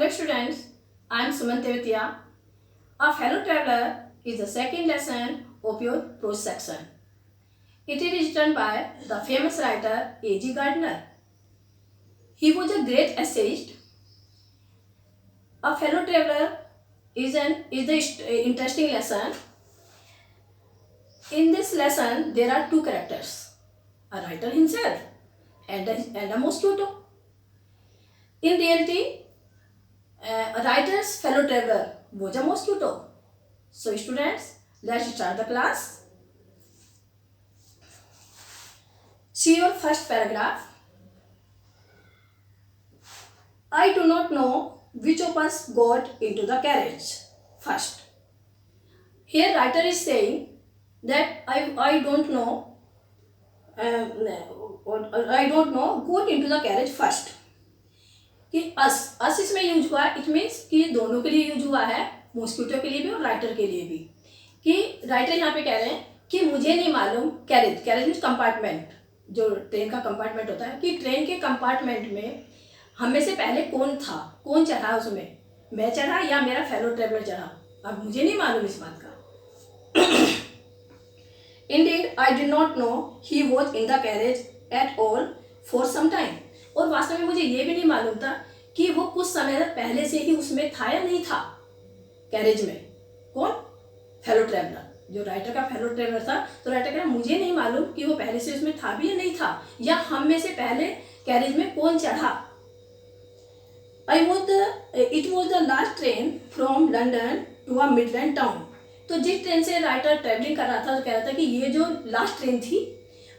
Hello students, I am Suman Tevatia. A Fellow Traveler is the second lesson of your prose section. It is written by the famous writer A.G. Gardner. He was a great essayist. A Fellow Traveler is the interesting lesson. In this lesson, there are two characters, a writer himself and a mosquito. In reality, a writer's fellow traveler was a mosquito. So students, let's start the class. See your first paragraph. I do not know which of us got into the carriage first. Here writer is saying that I don't know got into the carriage first. कि अस इसमें use हुआ है, it means कि दोनों के लिए use हुआ है, मॉस्किटो के लिए भी और राइटर के लिए भी. कि राइटर यहाँ पे कह रहे हैं कि मुझे नहीं मालूम, कैरेज मीन्स कंपार्टमेंट, जो ट्रेन का कंपार्टमेंट होता है, कि ट्रेन के कंपार्टमेंट में हम में से पहले कौन था, कौन चढ़ा उसमें, मैं चढ़ा या मेरा फेलो ट्रेवलर चढ़ा. अब मुझे नहीं मालूम इस बात का. Indeed, I did not know he was in the carriage at all for some time. और वास्तव में मुझे ये भी नहीं मालूम था कि वो कुछ समय पहले से ही उसमें था या नहीं था, कैरेज में. कौन? Fellow traveller. जो राइटर का फेलो ट्रेवलर था, तो राइटर कह रहा मुझे नहीं मालूम कि वो पहले से उसमें था भी या नहीं था, या हम में से पहले कैरेज में कौन चढ़ा. It was the last train from London to a Midland town. तो जिस ट्रेन से राइटर ट्रेवलिंग कर रहा था, तो कह रहा था कि ये जो लास्ट ट्रेन थी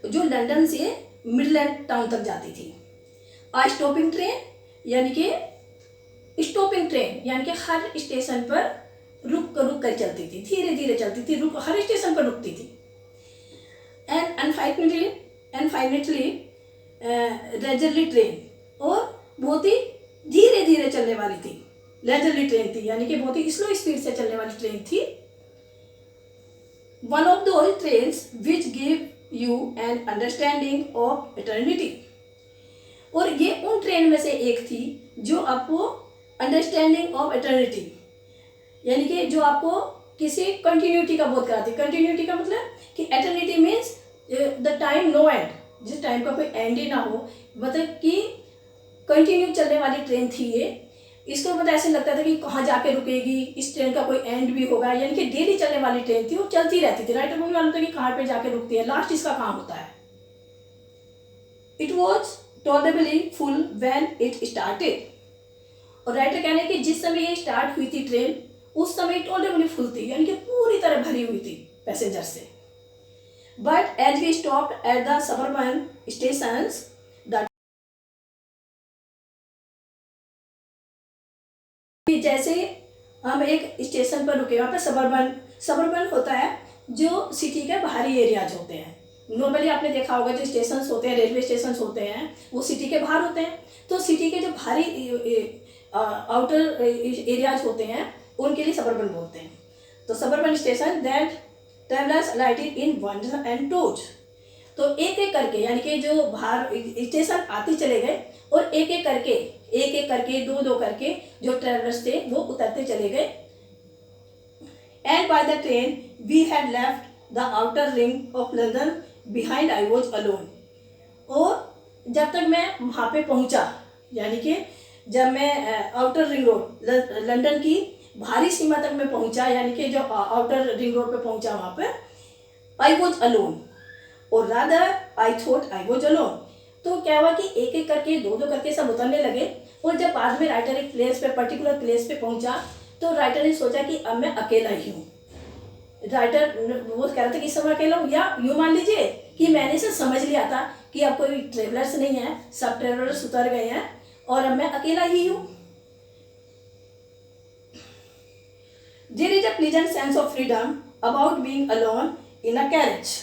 जो लंदन से मिडलैंड टाउन तक जाती थी. स्टॉपिंग ट्रेन यानी कि स्टॉपिंग ट्रेन यानी कि हर स्टेशन पर रुक कर चलती थी, धीरे धीरे चलती थी, हर स्टेशन पर रुकती थी. एंड फाइनली लेजरली ट्रेन, और बहुत ही धीरे धीरे चलने वाली थी. लेजरली ट्रेन थी यानी कि बहुत ही स्लो स्पीड से चलने वाली ट्रेन थी. One of those trains which give you an understanding of eternity. और ये उन ट्रेन में से एक थी जो आपको अंडरस्टैंडिंग ऑफ इटर्निटी यानी कि जो आपको किसी कंटिन्यूटी का बोध कराती. कंटिन्यूटी का मतलब कि eternity means the time no end, जिस टाइम का कोई एंड ही ना हो, मतलब कि कंटिन्यू चलने वाली ट्रेन थी ये. इसको मतलब ऐसे लगता था कि कहाँ जाके रुकेगी, इस ट्रेन का कोई एंड भी होगा, यानी कि डेली चलने वाली ट्रेन थी, वो चलती रहती थी. राइटर को भी मालूम था कि कहाँ पे जाके रुकती है, लास्ट इसका कहाँ होता है. It was tolerably full when it started. और राइटर कहने कि जिस समय ये स्टार्ट हुई थी ट्रेन, उस समय टॉलरेबली फुल थी, यानी कि पूरी तरह भरी हुई थी पैसेंजर से. But as we stopped at the suburban stations, जैसे हम एक स्टेशन पर रुके, वहाँ पर सबर्बन होता है जो सिटी के बाहरी एरियाज होते हैं. नॉर्मली आपने देखा होगा जो स्टेशन होते हैं, रेलवे स्टेशन होते हैं, वो सिटी के बाहर होते हैं. तो सिटी के जो बाहरी आउटर एरियाज होते हैं उनके लिए सबर्बन बोलते हैं. तो suburban station that travellers alighted in ones and twos. तो एक एक करके यानी कि जो बाहर स्टेशन आते चले गए, और एक एक करके दो करके जो ट्रेवलर्स थे वो उतरते चले गए. And by the train we had left the outer ring of London behind. I was alone. और जब तक मैं वहाँ पे पहुँचा, यानी कि जब मैं आउटर रिंग रोड लंदन की बाहरी सीमा तक मैं पहुँचा, यानी कि जो आउटर रिंग रोड पे पहुँचा वहाँ पर, आई वॉज अलोन और rather I thought I was alone. तो क्या हुआ कि एक एक करके दो करके सब उतरने लगे. और जब बाद में राइटर एक प्लेस पे, पर्टिकुलर प्लेस पे पहुंचा, तो राइटर ने सोचा कि अब मैं अकेला ही हूँ. राइटर वो कह रहा था कि इस समय अकेला हूँ, या यूँ मान लीजिए कि मैंने इसे समझ लिया था कि अब कोई ट्रेवलर्स नहीं है, सब ट्रेवलर्स उतर गए हैं और अब मैं अकेला ही हूँ. There is a pleasant sense of freedom about being alone in a carriage.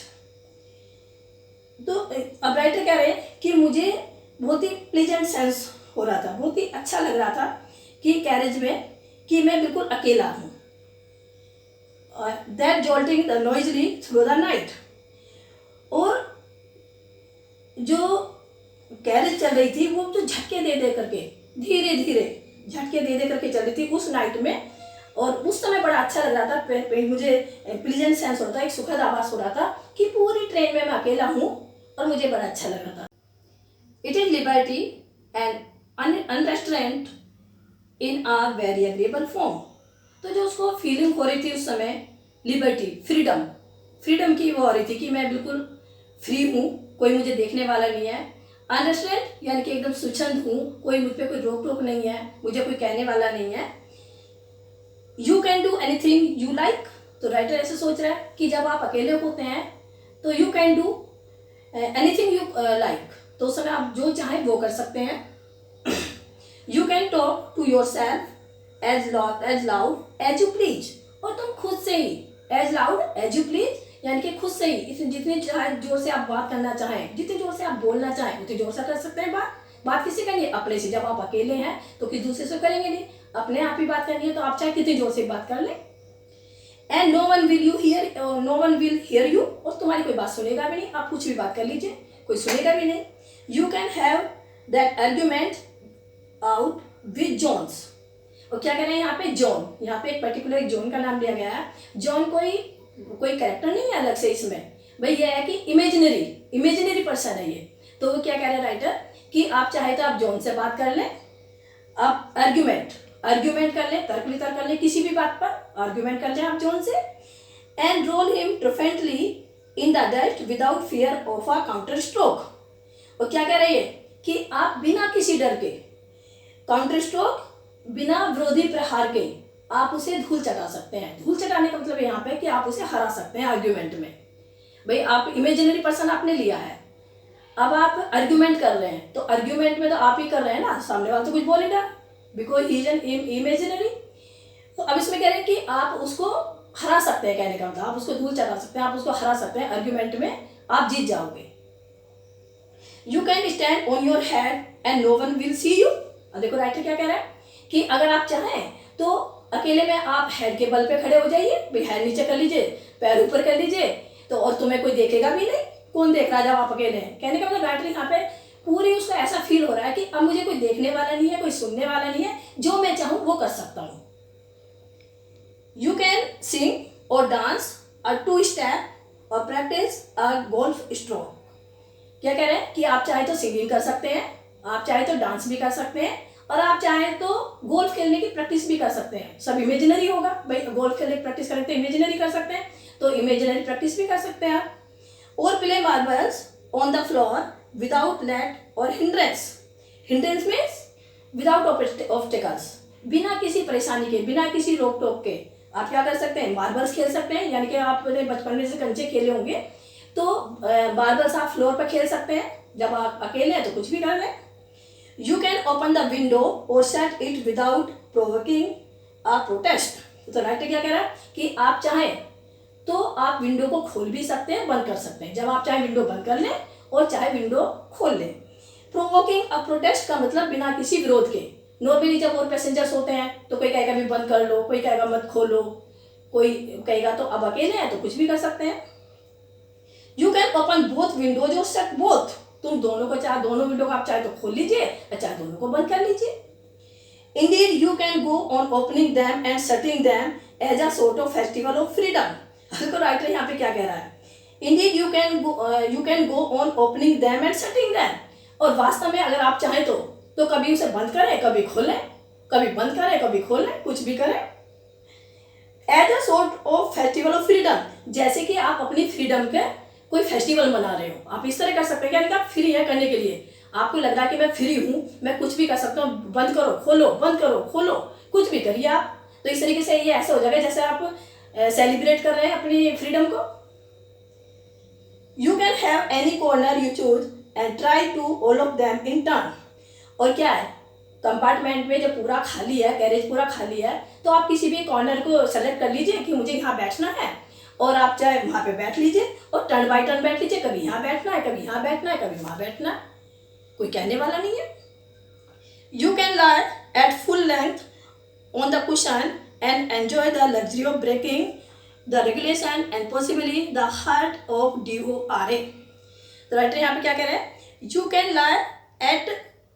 तो अब राइटर कह रहे हैं कि मुझे बहुत ही प्लीजेंट सेंस हो रहा था, बहुत ही अच्छा लग रहा था कि कैरेज में कि मैं बिल्कुल अकेला हूँ. That jolting the noisily through the night. और जो कैरेज चल रही थी वो तो झटके दे करके धीरे धीरे झटके धक्के दे दे करके चल रही थी उस नाइट में, और उस समय बड़ा अच्छा लग रहा था। मुझे प्लीजेंट सेंस होता था, एक सुखद आभास हो रहा था कि पूरी ट्रेन में मैं अकेला हूँ और मुझे बड़ा अच्छा लग रहा था। It is liberty and unrestraint in a very agreeable form. तो जो उसको फीलिंग हो रही थी उस समय, लिबर्टी, फ्रीडम की वो हो रही थी कि मैं बिल्कुल फ्री हूँ, कोई मुझे देखने वाला नहीं है। अंडरस्टैंड यानी कि एकदम स्वच्छंद हूँ, कोई मुझ पर कोई रोक टोक नहीं है, मुझे कोई कहने वाला नहीं है। You can do anything you like. तो राइटर ऐसे सोच रहा है कि जब आप अकेले होते हैं तो you can do anything you like, तो उस समय आप जो चाहें वो कर सकते हैं। You can talk to yourself as loud as you please. और तुम खुद से ही as loud as you please, यानी कि खुद से ही जितने चाहे जोर से आप बात करना चाहें, जितने जोर से आप बोलना चाहें उतने जोर से कर सकते हैं बात किससे करनी है? अपने से। जब आप अकेले हैं तो किसी दूसरे से करेंगे नहीं, अपने आप ही बात करनी है, तो आप चाहे कितनी जोर से बात कर लें। And no one will hear you. और तुम्हारी कोई बात सुनेगा भी नहीं, आप कुछ भी बात कर लीजिए, कोई सुनेगा भी नहीं। You can have that argument out with Jones. और क्या कह रहे हैं यहाँ पे? जॉन, यहाँ पे एक पर्टिकुलर एक जॉन का नाम लिया गया है। जॉन कोई कैरेक्टर नहीं है अलग से इसमें, भाई ये है कि इमेजिनरी पर्सन है ये। तो वो क्या कह रहे हैं राइटर कि आप चाहे तो आप जॉन से बात कर लें, आप आर्ग्यूमेंट कर लें, तर्क वितर्क कर लें, किसी भी बात पर आर्ग्यूमेंट कर लें आप जॉन से। And roll him triumphantly in the dust without fear of a counter stroke. और क्या कह रही है कि आप बिना किसी डर के, काउंटर स्ट्रोक बिना विरोधी प्रहार के, आप उसे धूल चटा सकते हैं। धूल चटाने का मतलब यहाँ पे कि आप उसे हरा सकते हैं आर्ग्यूमेंट में। भाई आप इमेजिनरी पर्सन आपने लिया है, अब आप आर्ग्यूमेंट कर रहे हैं, तो आर्ग्यूमेंट में तो आप ही कर रहे हैं ना, सामने वाला तो कुछ बोलेगा, because he is an imaginary. तो अब इसमें कह रहे हैं कि आप उसको हरा सकते हैं, कहने का मतलब आप उसको धूल चटा सकते हैं, आप उसको हरा सकते हैं आर्ग्यूमेंट में, आप जीत जाओगे। You can stand on your head and no one will see you. अब देखो राइटर क्या कह रहा है कि अगर आप चाहें तो अकेले में आप हेड के बल पे खड़े हो जाइए, भाई हेड नीचे कर लीजिए, पैर ऊपर कर लीजिए, तो और तुम्हें कोई देखेगा भी नहीं। कौन देख रहा है जब आप अकेले हैं? कहने का मतलब राइटर यहाँ पे पूरी उसको ऐसा फील हो रहा है कि अब मुझे कोई देखने वाला नहीं है, कोई सुनने वाला नहीं है, जो मैं चाहूँ वो कर सकता हूँ। यू कैन सिंग और डांस अ 2 स्टेप और प्रैक्टिस अ गोल्फ स्ट्रोक। क्या कह रहे हैं कि आप चाहे तो सिंगिंग कर सकते हैं, आप चाहे तो डांस भी कर सकते हैं, और आप चाहें तो गोल्फ खेलने की प्रैक्टिस भी कर सकते हैं। सब इमेजिनरी होगा, भाई गोल्फ खेलने की प्रैक्टिस करें तो इमेजिनरी कर सकते हैं, तो इमेजिनरी प्रैक्टिस भी कर सकते हैं आप। और play marbles on the floor without let और hindrance. Hindrance means without obstacles, बिना किसी परेशानी के, बिना किसी रोक टोक के आप क्या कर सकते हैं? मार्बल्स खेल सकते हैं। यानी कि आपने बचपन में से कंचे खेले होंगे, तो मार्बल्स आप फ्लोर पर खेल सकते हैं। जब आप अकेले हैं तो कुछ भी कर लें। You can open the window और shut it without provoking a protest. तो राइटर क्या कह रहा है कि आप चाहें तो आप विंडो को खोल भी सकते हैं, बंद कर सकते हैं। जब आप चाहे विंडो बंद कर लें और चाहे विंडो खोल लें। प्रोवोकिंग अ प्रोटेस्ट का मतलब बिना किसी विरोध के। नॉर्मली जब और पैसेंजर्स होते हैं तो कोई कहेगा भी बंद कर लो, कोई कहेगा मत खोलो, कोई कहेगा तो अब अकेले हैं तो कुछ भी कर सकते हैं। You can open both Windows और शट बोथ। तुम दोनों को चाहे, दोनों विंडो को आप चाहे तो खोल लीजिए या चाहे दोनों को बंद कर लीजिए। Indeed you can go on opening them and shutting them as a sort of festival of freedom. तो राइटर यहाँ पे क्या कह रहा है? Indeed you can go on opening them and shutting them. और वास्तव में अगर आप चाहें तो कभी उसे बंद करें, कभी खोलें, कभी बंद करें, कभी खोलें, कुछ भी करें। As a sort of festival of freedom, जैसे कि आप अपनी फ्रीडम के कोई फेस्टिवल मना रहे हो, आप इस तरह कर सकते हैं। यानी कि आप फ्री हैं करने के लिए, आपको लग रहा है कि मैं फ्री हूँ, मैं कुछ भी कर सकता हूँ, बंद करो खोलो, बंद करो खोलो, कुछ भी करिए आप। तो इस तरीके से ये ऐसा हो जाएगा जैसे आप सेलिब्रेट कर रहे हैं अपनी फ्रीडम को। You can have any corner you choose and try to all of them in turn. और क्या है, कंपार्टमेंट में जब पूरा खाली है, कैरेज पूरा खाली है, तो आप किसी भी कॉर्नर को सेलेक्ट कर लीजिए कि मुझे यहाँ बैठना है, और आप चाहे वहाँ पे बैठ लीजिए और टर्न बाय टर्न बैठ लीजिए। कभी यहाँ बैठना है, कभी यहाँ बैठना है, कभी वहाँ बैठना है, कोई कहने वाला नहीं है। You can lie at full length on the cushion and enjoy the luxury of breaking the regulation and possibly the heart of DORA। तो राइटर यहाँ पे क्या कह रहे हैं? You can lie at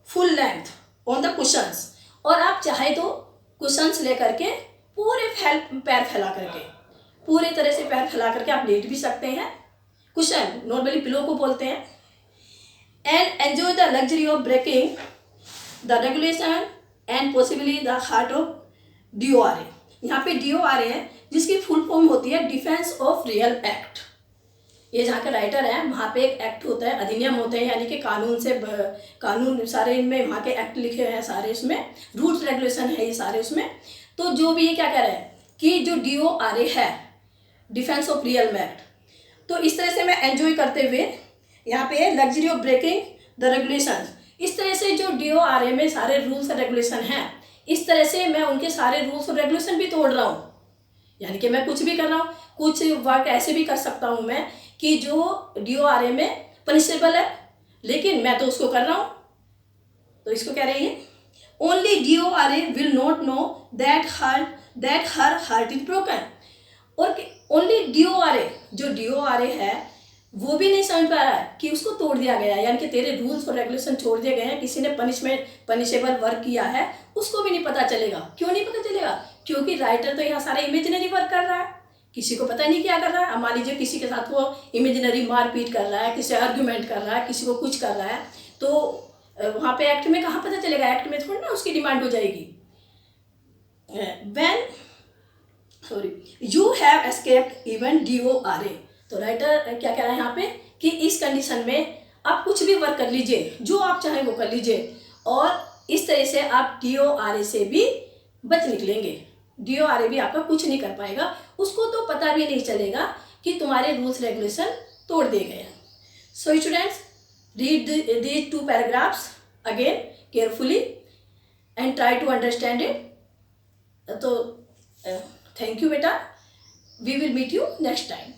full length on the cushions. और आप चाहे तो कुशन्स लेकर के पूरे पैर फैला करके, पूरे तरह से पैर फैला करके आप लेट भी सकते हैं। कुशन नॉर्मली पिलो को बोलते हैं। And enjoy the luxury of breaking the regulation and possibly the heart of DORA। यहाँ पे DORA है जिसकी फुल फॉर्म होती है डिफेंस ऑफ रियल एक्ट। ये जहाँ का राइटर है वहाँ पे एक एक्ट होता है, अधिनियम होते हैं, यानी कि कानून सारे इनमें वहाँ के एक्ट लिखे हैं सारे, इसमें रूल्स रेगुलेशन है ये सारे उसमें। तो जो भी ये क्या कह रहे हैं कि जो DORA है, डिफेंस ऑफ रियल एक्ट, तो इस तरह से मैं एंजॉय करते हुए यहाँ पे luxury of breaking the regulation, इस तरह से जो DORA में सारे रूल्स और रेगुलेशन हैं, इस तरह से मैं उनके सारे रूल्स और रेगुलेशन भी तोड़ रहा हूँ। यानी कि मैं कुछ भी कर रहा हूँ, कुछ वर्क ऐसे भी कर सकता हूँ मैं कि जो DORA में पनिशेबल है, लेकिन मैं तो उसको कर रहा हूँ। तो इसको कह रही है only DORA will not know that her heart is broken. और ओनली DORA, जो DORA है वो भी नहीं समझ पा रहा है कि उसको तोड़ दिया गया है, यानी कि तेरे रूल्स और रेगुलेशन छोड़ दिए गए हैं, किसी ने पनिशेबल वर्क किया है, उसको भी नहीं पता चलेगा। क्यों नहीं पता चलेगा? क्योंकि राइटर तो यहाँ सारा इमेजिनरी वर्क कर रहा है, किसी को पता नहीं क्या कर रहा है। अब मान लीजिए किसी के साथ वो इमेजिनरी मारपीट कर रहा है, किसी आर्ग्यूमेंट कर रहा है, किसी को कुछ कर रहा है, तो वहाँ पे एक्ट में कहाँ पता चलेगा? एक्ट में थोड़ी ना उसकी डिमांड हो जाएगी। You have escaped even DORA। तो राइटर क्या कह रहा है यहाँ पे कि इस कंडीशन में आप कुछ भी वर्क कर लीजिए, जो आप चाहें वो कर लीजिए, और इस तरह से आप DORA से भी बच निकलेंगे। DORA भी आपका कुछ नहीं कर पाएगा, उसको तो पता भी नहीं चलेगा कि तुम्हारे रूल्स रेगुलेशन तोड़ दिए गए हैं। So students, read these 2 paragraphs again carefully and try to understand it. तो थैंक यू बेटा, we will meet you next time.